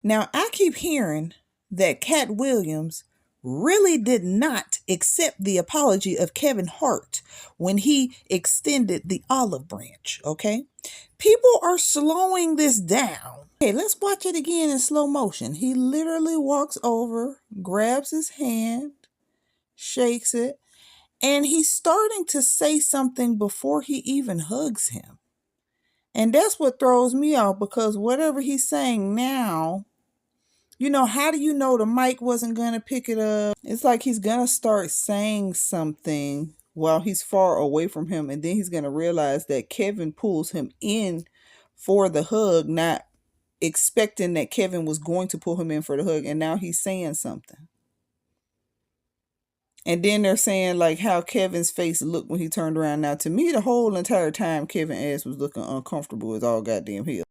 Now, I keep hearing that Katt Williams really did not accept the apology of Kevin Hart when he extended the olive branch, okay? People are slowing this down. Okay, let's watch it again in slow motion. He literally walks over, grabs his hand, shakes it, and he's starting to say something before he even hugs him. And that's what throws me off, because whatever he's saying now, how do you know the mic wasn't going to pick it up? It's like he's going to start saying something while he's far away from him, and then he's going to realize that Kevin pulls him in for the hug, not expecting that Kevin was going to pull him in for the hug, and now he's saying something. And then they're saying like how Kevin's face looked when he turned around. Now, to me, the whole entire time Kevin's ass was looking uncomfortable as all goddamn hell.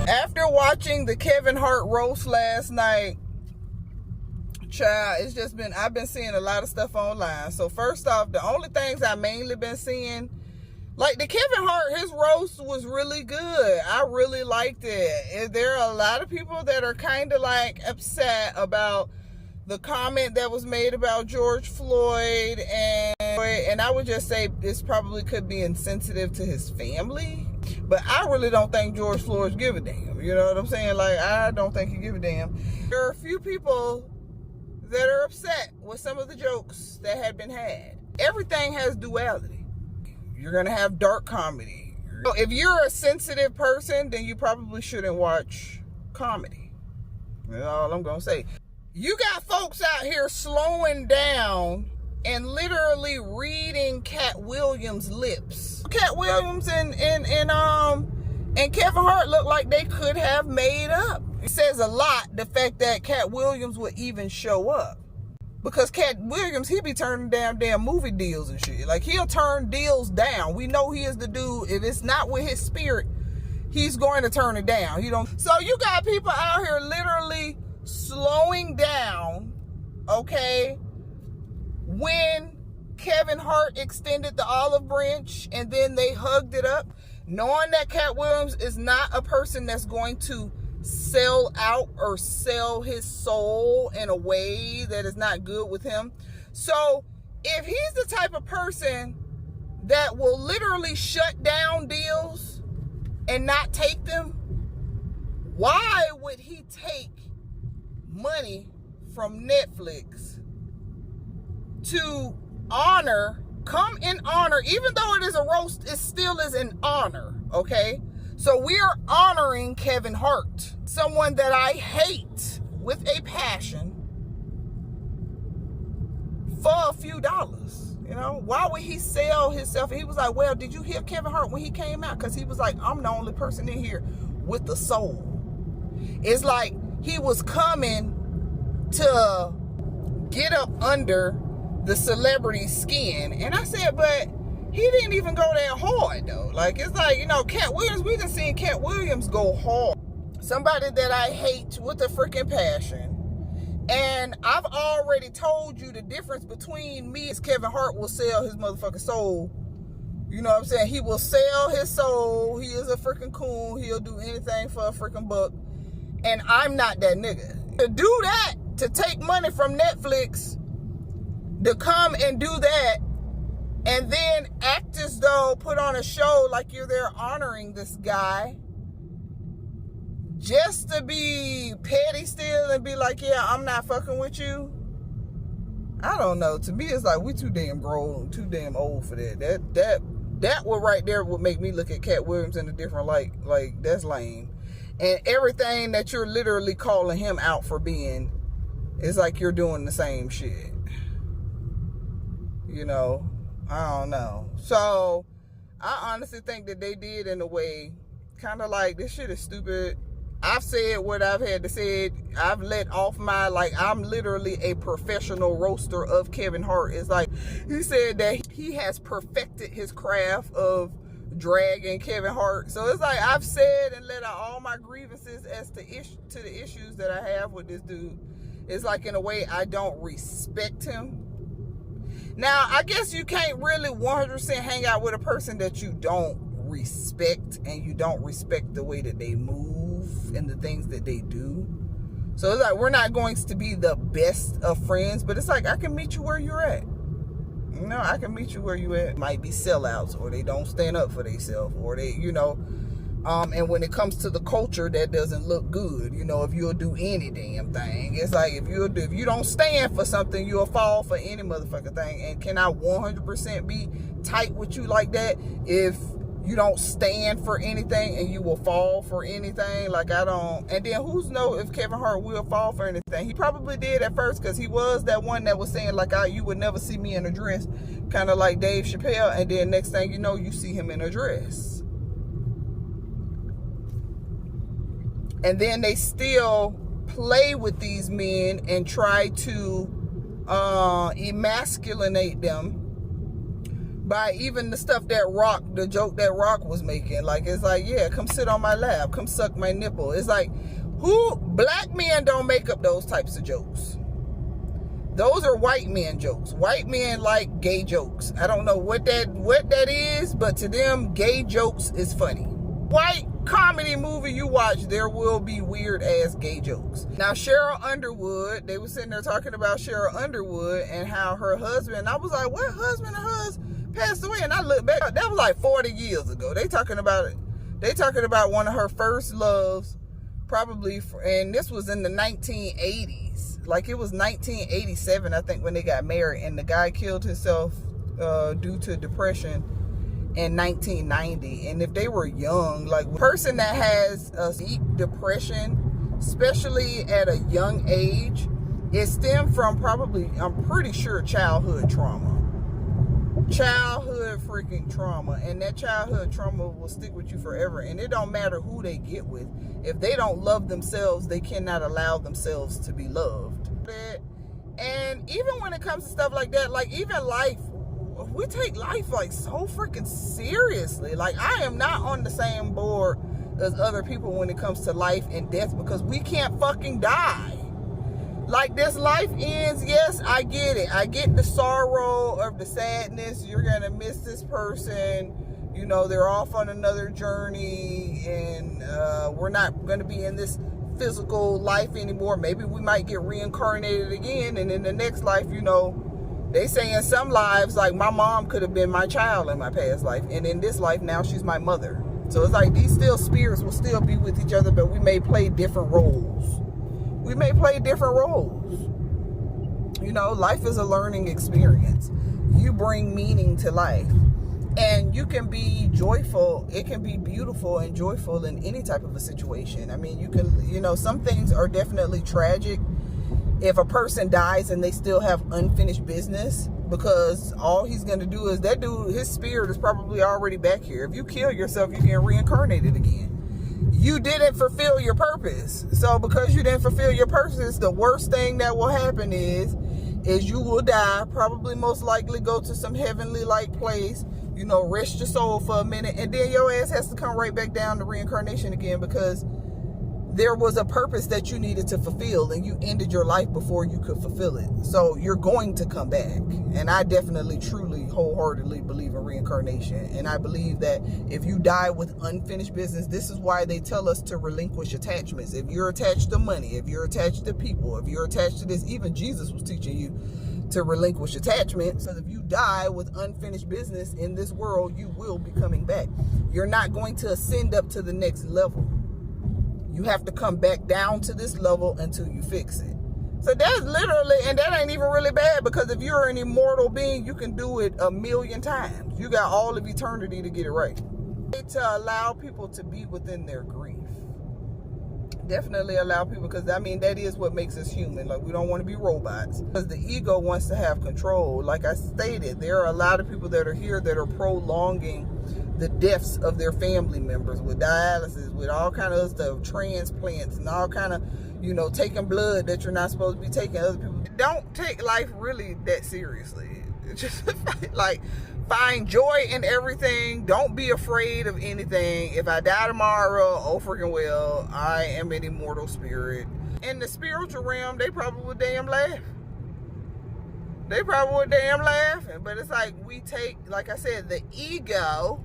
After watching the Kevin Hart roast last night, child, I've been seeing a lot of stuff online. So first off, the only things I mainly been seeing, like the Kevin Hart, his roast was really good. I really liked it. There are a lot of people that are kind of like upset about the comment that was made about George Floyd, and I would just say this probably could be insensitive to his family. But I really don't think George Floyd give a damn. You know what I'm saying? Like, I don't think he give a damn. There are a few people that are upset with some of the jokes that have been had. Everything has duality. You're going to have dark comedy. So if you're a sensitive person, then you probably shouldn't watch comedy. That's all I'm going to say. You got folks out here slowing down and literally reading Katt Williams' lips. Katt Williams and Kevin Hart look like they could have made up. It says a lot, the fact that Katt Williams would even show up. Because Katt Williams, he be turning down damn movie deals and shit. Like, he'll turn deals down. We know he is the dude. If it's not with his spirit, he's going to turn it down. So you got people out here literally slowing down, okay, when Kevin Hart extended the olive branch and then they hugged it up, knowing that Katt Williams is not a person that's going to sell out or sell his soul in a way that is not good with him. So if he's the type of person that will literally shut down deals and not take them, why would he take money from Netflix to come in honor, even though it is a roast, it still is an honor, okay? So we are honoring Kevin Hart, someone that I hate with a passion, for a few dollars. Why would he sell himself? He was like, well, did you hear Kevin Hart when he came out? Because he was like, I'm the only person in here with the soul. It's like he was coming to get up under the celebrity skin. And I said, but he didn't even go that hard though. Like, it's like, Katt Williams, we done seen Katt Williams go hard. Somebody that I hate with a freaking passion. And I've already told you the difference between me is Kevin Hart will sell his motherfucking soul. You know what I'm saying? He will sell his soul. He is a freaking coon. He'll do anything for a freaking buck. And I'm not that nigga. To do that, to take money from Netflix, to come and do that, and then act as though, put on a show like you're there honoring this guy, just to be petty still and be like, yeah, I'm not fucking with you. I don't know. To me, it's like we too damn grown, too damn old for that. That one right there would make me look at Katt Williams in a different light. Like, that's lame. And everything that you're literally calling him out for being, it's like you're doing the same shit. I don't know. So I honestly think that they did, in a way, kind of like, this shit is stupid. I've said what I've had to say. I've let off my, like, I'm literally a professional roaster of Kevin Hart. It's like, he said that he has perfected his craft of dragging Kevin Hart. So it's like, I've said and let out all my grievances as to the issues that I have with this dude. It's like, in a way, I don't respect him. Now, I guess you can't really 100% hang out with a person that you don't respect, and you don't respect the way that they move and the things that they do. So it's like, we're not going to be the best of friends, but it's like, I can meet you where you're at. You know, I can meet you where you at. Might be sellouts, or they don't stand up for themselves, or they, you know, and when it comes to the culture, that doesn't look good. You know, if you'll do any damn thing, it's like, if you don't stand for something, you'll fall for any motherfucking thing. And can I 100% be tight with you like that if you don't stand for anything and you will fall for anything? Like, I don't. And then who's know if Kevin Hart will fall for anything? He probably did at first, because he was that one that was saying, like, you would never see me in a dress, kind of like Dave Chappelle. And then next thing you know, you see him in a dress. And then they still play with these men and try to emasculate them by even the stuff that the joke that Rock was making. Like, it's like, yeah, come sit on my lap, come suck my nipple. It's like, black men don't make up those types of jokes. Those are white men jokes. White men like gay jokes. I don't know what that is, but to them, gay jokes is funny. White comedy movie you watch, there will be weird ass gay jokes. Now, Cheryl Underwood, they were sitting there talking about Cheryl Underwood and how her husband, I was like, what husband of hers passed away? And I looked back, that was like 40 years ago. They talking about one of her first loves, probably, and this was in the 1980s. Like, it was 1987, I think, when they got married, and the guy killed himself due to depression in 1990. And if they were young, like, a person that has a deep depression, especially at a young age, it stemmed from probably, I'm pretty sure, childhood trauma. Childhood freaking trauma. And that childhood trauma will stick with you forever. And it don't matter who they get with. If they don't love themselves, they cannot allow themselves to be loved. And even when it comes to stuff like that, like, even life, we take life like so freaking seriously. Like, I am not on the same board as other people when it comes to life and death, because we can't fucking die. Like, this life ends, yes, I get it. I get the sorrow of the sadness. You're gonna miss this person. You know, they're off on another journey, and we're not gonna be in this physical life anymore. Maybe we might get reincarnated again, and in the next life, you know, they say in some lives, like, my mom could have been my child in my past life, and in this life now she's my mother. So it's like, these spirits will still be with each other, but we may play different roles. We may play different roles. You know, life is a learning experience. You bring meaning to life, and you can be joyful. It can be beautiful and joyful in any type of a situation. I mean, you can, you know, some things are definitely tragic. If a person dies and they still have unfinished business, because all he's going to do is, that dude, his spirit is probably already back here. If you kill yourself, you get reincarnated again. You didn't fulfill your purpose. So because you didn't fulfill your purpose, the worst thing that will happen is you will die, probably most likely go to some heavenly like place, you know, rest your soul for a minute, and then your ass has to come right back down to reincarnation again, because there was a purpose that you needed to fulfill, and you ended your life before you could fulfill it. So you're going to come back. And I definitely, truly, wholeheartedly believe in reincarnation. And I believe that if you die with unfinished business, this is why they tell us to relinquish attachments. If you're attached to money, if you're attached to people, if you're attached to this, even Jesus was teaching you to relinquish attachment. So if you die with unfinished business in this world, you will be coming back. You're not going to ascend up to the next level. You have to come back down to this level until you fix it. So that's literally, and that ain't even really bad, because if you're an immortal being, you can do it 1,000,000 times. You got all of eternity to get it right. To allow people to be within their grief. Definitely allow people, because I mean, that is what makes us human. Like, we don't want to be robots, because the ego wants to have control. Like I stated, there are a lot of people that are here that are prolonging the deaths of their family members, with dialysis, with all kind of stuff, transplants, and all kind of, you know, taking blood that you're not supposed to be taking. Other people don't take life really that seriously. It's just like, find joy in everything. Don't be afraid of anything. If I die tomorrow, oh freaking well, I am an immortal spirit. In the spiritual realm, they probably would damn laugh. They probably would damn laughing. But it's like, we take, like I said, the ego.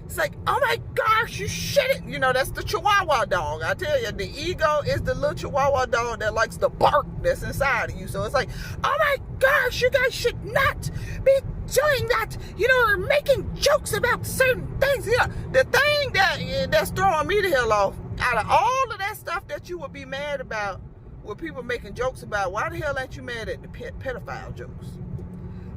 It's like, oh my gosh, you shouldn't. You know, that's the Chihuahua dog. I tell you, the ego is the little Chihuahua dog that likes the bark that's inside of you. So it's like, oh my gosh, you guys should not be doing that. You know, making jokes about certain things. You know, the thing that's throwing me the hell off, out of all of that stuff that you would be mad about, with people making jokes about, why the hell ain't you mad at the pedophile jokes?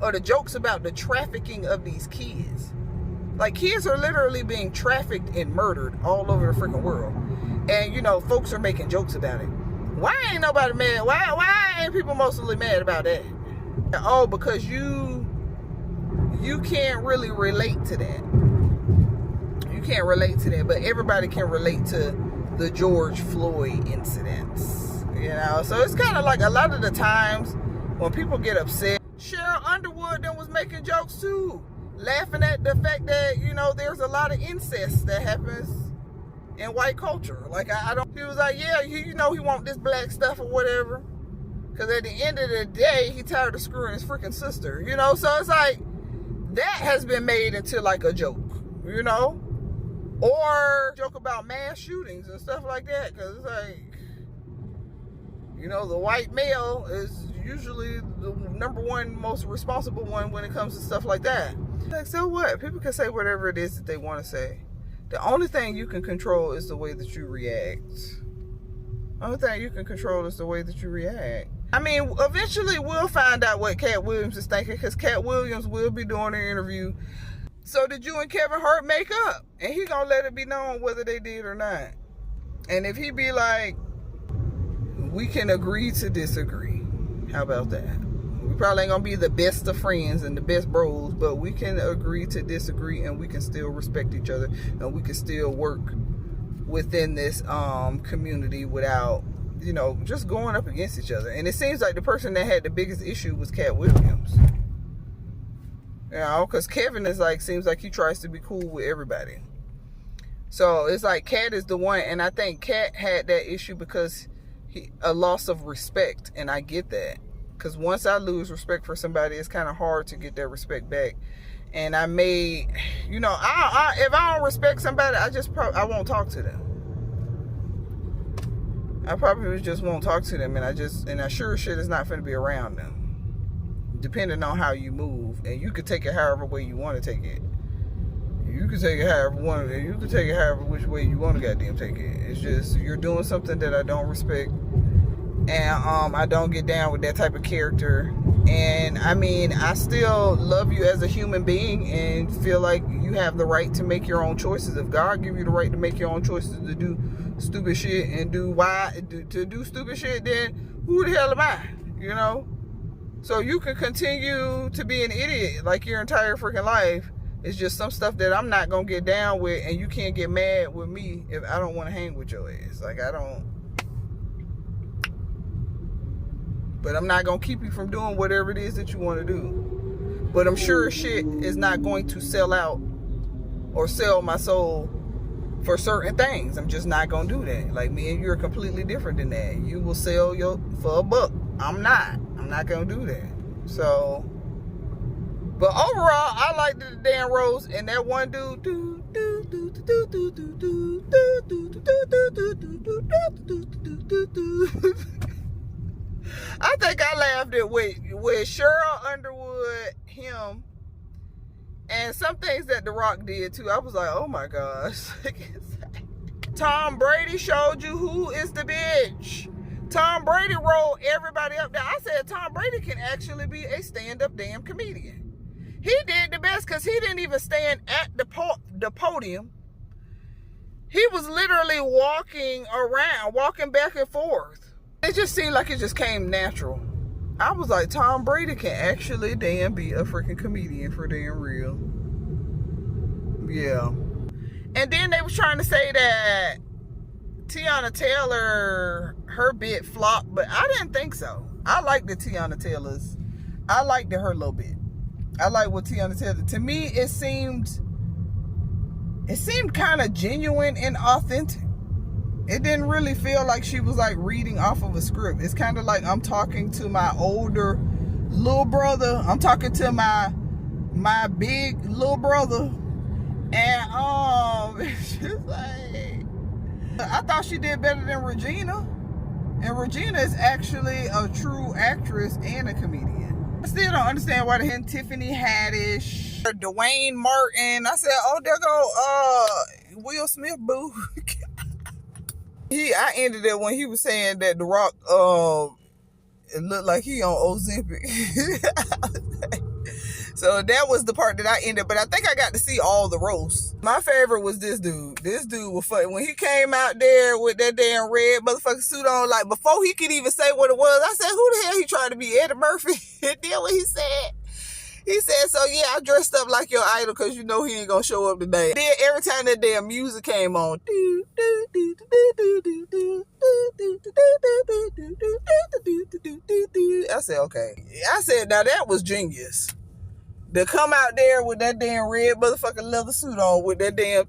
Or the jokes about the trafficking of these kids? Like, kids are literally being trafficked and murdered all over the freaking world. And, you know, folks are making jokes about it. Why ain't nobody mad? Why ain't people mostly mad about that? Oh, because you can't really relate to that. You can't relate to that, but everybody can relate to the George Floyd incidents. You know, so it's kind of like a lot of the times when people get upset, Cheryl Underwood then was making jokes too, laughing at the fact that, you know, there's a lot of incest that happens in white culture. Like, I don't, he was like, yeah, you know, he want this black stuff or whatever, because at the end of the day, he tired of screwing his freaking sister, you know. So it's like, that has been made into like a joke, you know, or joke about mass shootings and stuff like that, because it's like, you know, the white male is usually the number one most responsible one when it comes to stuff like that. Like, so what? People can say whatever it is that they want to say. The only thing you can control is the way that you react. The only thing you can control is the way that you react. I mean, eventually we'll find out what Katt Williams is thinking, because Katt Williams will be doing an interview. So did you and Kevin Hart make up? And he gonna let it be known whether they did or not. And if he be like, we can agree to disagree. How about that? We probably ain't gonna be the best of friends and the best bros, but we can agree to disagree, and we can still respect each other, and we can still work within this community without, you know, just going up against each other. And it seems like the person that had the biggest issue was Katt Williams. You know, because Kevin is like, seems like he tries to be cool with everybody. So it's like Katt is the one, and I think Katt had that issue because a loss of respect, and I get that. Because once I lose respect for somebody, it's kind of hard to get that respect back. And I may, you know, if I don't respect somebody, I won't talk to them. I probably just won't talk to them, and I sure shit is not going to be around them. Depending on how you move, and you could take it however way you want to take it. You can take it however which way you want to goddamn take it. It's just, you're doing something that I don't respect, and I don't get down with that type of character. And I mean, I still love you as a human being and feel like you have the right to make your own choices. If God give you the right to make your own choices to do stupid shit and do stupid shit, then who the hell am I? You know? So you can continue to be an idiot like your entire freaking life. It's just some stuff that I'm not going to get down with, and you can't get mad with me if I don't want to hang with your ass. Like, I don't. But I'm not going to keep you from doing whatever it is that you want to do. But I'm sure shit is not going to sell out or sell my soul for certain things. I'm just not going to do that. Like, me and you are completely different than that. You will sell for $1. I'm not going to do that. So, but overall, I like the Dan Rose and that one dude. I think I laughed at with Cheryl Underwood, him, and some things that The Rock did too. I was like, oh my gosh. Tom Brady showed you who is the bitch. Tom Brady rolled everybody up there. I said Tom Brady can actually be a stand-up damn comedian. He did the best because he didn't even stand at the podium. He was literally walking around, walking back and forth. It just seemed like it just came natural. I was like, Tom Brady can actually damn be a freaking comedian for damn real. Yeah. And then they was trying to say that Tiana Taylor, her bit flopped, but I didn't think so. I liked the Tiana Taylor's. I liked her a little bit. I like what Tiana Taylor. To me, it seemed kind of genuine and authentic. It didn't really feel like she was like reading off of a script. It's kind of like I'm talking to my older little brother. I'm talking to my big little brother, and she's like, I thought she did better than Regina. And Regina is actually a true actress and a comedian. I still don't understand why they had Tiffany Haddish, Dwayne Martin. I said, oh, there go Will Smith, boo. I ended it when he was saying that The Rock, it looked like he on Ozempic. So that was the part that I ended, but I think I got to see all the roasts. My favorite was this dude. This dude was funny. When he came out there with that damn red motherfucking suit on, like before he could even say what it was, I said, who the hell he trying to be, Eddie Murphy? And then what he said, so yeah, I dressed up like your idol because you know he ain't gonna show up today. Then every time that damn music came on, I said, okay. I said, now that was genius. To come out there with that damn red motherfucking leather suit on with that damn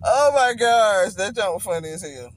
oh my gosh, that jump was funny as hell.